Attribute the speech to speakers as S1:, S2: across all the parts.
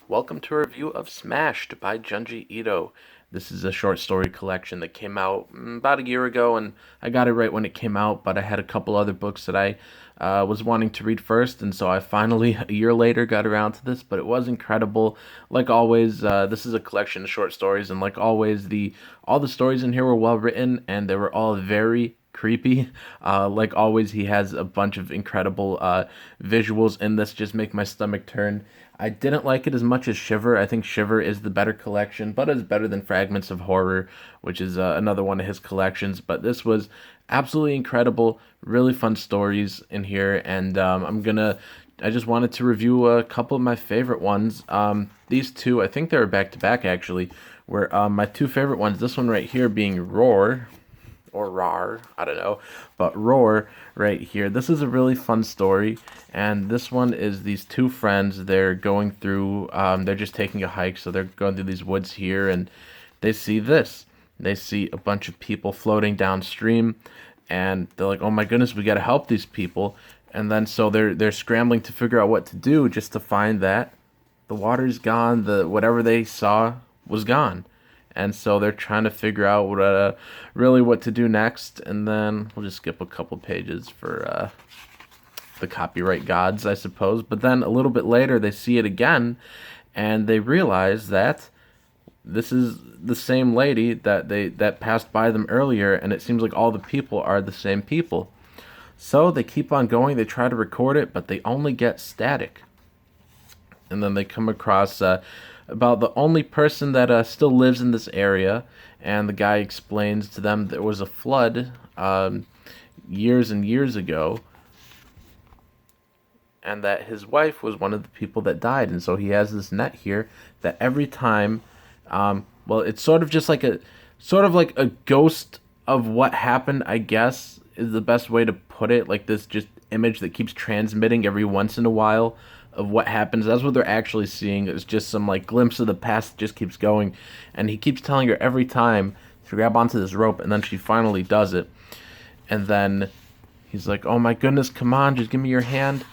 S1: Welcome to a review of Smashed by Junji Ito. This is a short story collection that came out about a year ago, and I got it right when it came out, but I had a couple other books that I was wanting to read first, and so I finally, a year later, got around to this, but it was incredible. Like always, this is a collection of short stories, and like always, all the stories in here were well written, and they were all very creepy. Like always, he has a bunch of incredible visuals in this, just make my stomach turn. I didn't like it as much as Shiver. I think Shiver is the better collection, but it's better than Fragments of Horror, which is another one of his collections. But this was absolutely incredible, really fun stories in here, and I just wanted to review a couple of my favorite ones. These two, I think they were back to back actually, were my two favorite ones. This one right here being Roar, or Rar, I don't know, but Roar right here. This is a really fun story, and this one is these two friends. They're going through, they're just taking a hike, so they're going through these woods here, and they see this. They see a bunch of people floating downstream, and they're like, "Oh my goodness, we gotta help these people." And then so they're scrambling to figure out what to do, just to find that the water's gone. The whatever they saw was gone, and so they're trying to figure out really what to do next. And then we'll just skip a couple pages for the copyright gods, I suppose. But then a little bit later, they see it again, and they realize that this is the same lady that passed by them earlier, and it seems like all the people are the same people. So they keep on going. They try to record it, but they only get static. And then they come across about the only person that still lives in this area, and the guy explains to them there was a flood years and years ago, and that his wife was one of the people that died, and so he has this net here that every time, well, it's sort of just like a ghost of what happened, I guess, is the best way to put it. Like this just image that keeps transmitting every once in a while of what happens. That's what they're actually seeing. It's just some like glimpse of the past that just keeps going, and he keeps telling her every time to grab onto this rope, and then she finally does it. And then he's like, "Oh my goodness, come on, just give me your hand."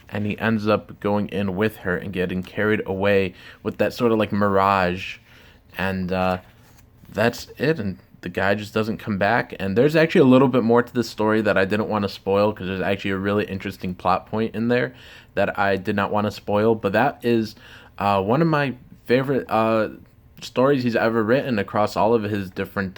S1: And he ends up going in with her and getting carried away with that sort of like mirage, and that's it. And the guy just doesn't come back. And there's actually a little bit more to the story that I didn't want to spoil, because there's actually a really interesting plot point in there that I did not want to spoil. But that is one of my favorite stories he's ever written across all of his different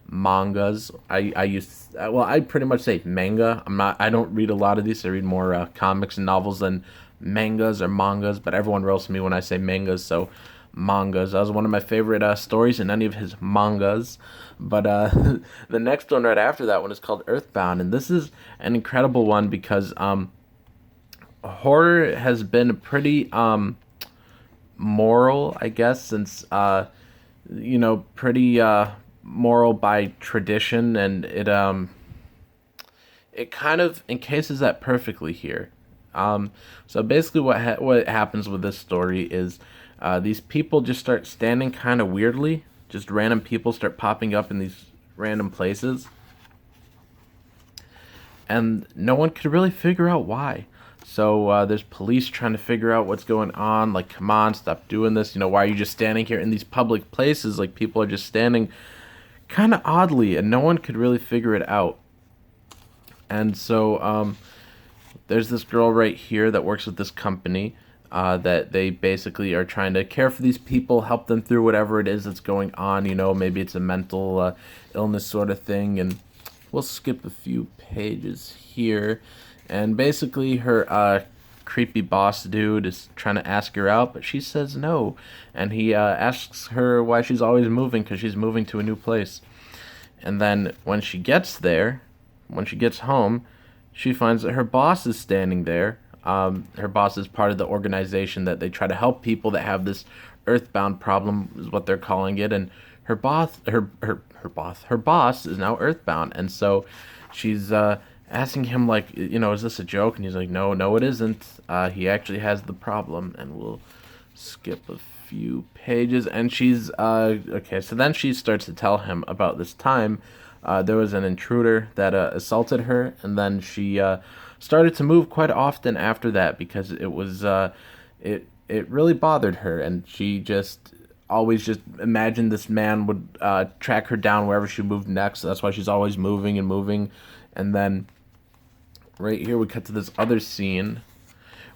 S1: mangas. I pretty much say manga. I don't read a lot of these. I read more comics and novels than mangas or mangas, but everyone roasts me when I say mangas, so mangas. That was one of my favorite stories in any of his mangas. But the next one right after that one is called Earthbound, and this is an incredible one because horror has been pretty moral, I guess, since pretty moral by tradition, and it kind of encases that perfectly here. So basically, what happens with this story is these people just start standing kind of weirdly. Just random people start popping up in these random places, and no one could really figure out why. So there's police trying to figure out what's going on. Like, come on, stop doing this. Why are you just standing here in these public places? Like, people are just standing kind of oddly, and no one could really figure it out. And so there's this girl right here that works with this company that they basically are trying to care for these people, help them through whatever it is that's going on. Maybe it's a mental illness sort of thing. And we'll skip a few pages here. And basically her creepy boss dude is trying to ask her out, but she says no. And he asks her why she's always moving, because she's moving to a new place. And then when she gets home, she finds that her boss is standing there. Her boss is part of the organization that they try to help people that have this earthbound problem, is what they're calling it. And her boss is now earthbound, and so she's asking him, like, is this a joke? And he's like, no, it isn't. He actually has the problem. And we'll skip a few pages, and she's okay. So then she starts to tell him about this time there was an intruder that assaulted her, and then she started to move quite often after that because it really bothered her, and she just always just imagined this man would track her down wherever she moved next. So that's why she's always moving and moving. And then right here we cut to this other scene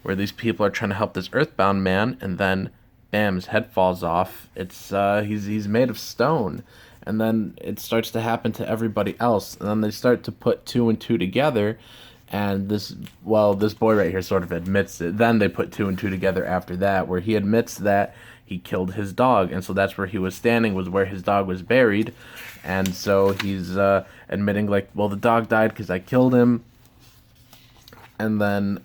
S1: where these people are trying to help this earthbound man, and then bam, his head falls off. It's he's made of stone. And then it starts to happen to everybody else, and then they start to put two and two together, and this boy right here sort of admits it. Then they put two and two together after that, where he admits that he killed his dog, and so that's where he was standing, was where his dog was buried. And so he's admitting, like, well, the dog died because I killed him. And then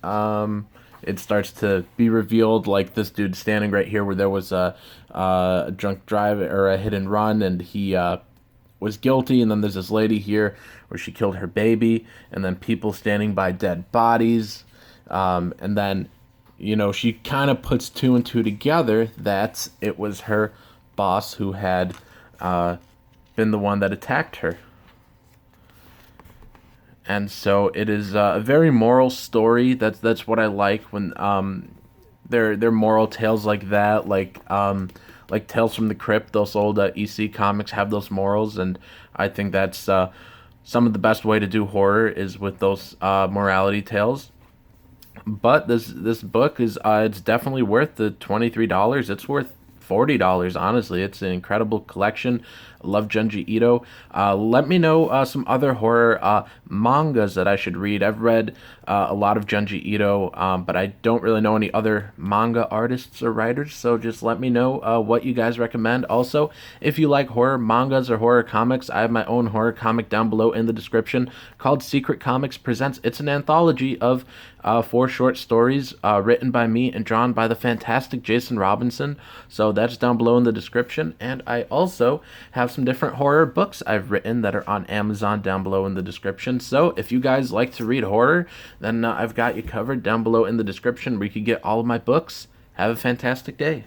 S1: it starts to be revealed, like, this dude standing right here where there was a drunk drive or a hit and run, and he was guilty. And then there's this lady here where she killed her baby, and then people standing by dead bodies. And then, she kind of puts two and two together that it was her boss who had been the one that attacked her. And so it is a very moral story. That's what I like when they're moral tales like that, like Tales from the Crypt. Those old EC comics have those morals, and I think that's some of the best way to do horror is with those morality tales. But this book is it's definitely worth the $23. It's worth $40, honestly. It's an incredible collection. I love Junji Ito. Let me know some other horror mangas that I should read. I've read a lot of Junji Ito, but I don't really know any other manga artists or writers, so just let me know what you guys recommend. Also, if you like horror mangas or horror comics, I have my own horror comic down below in the description called Secret Comics Presents. It's an anthology of 4 short stories written by me and drawn by the fantastic Jason Robinson. So that's down below in the description. And I also have some different horror books I've written that are on Amazon down below in the description. So if you guys like to read horror, then I've got you covered down below in the description where you can get all of my books. Have a fantastic day.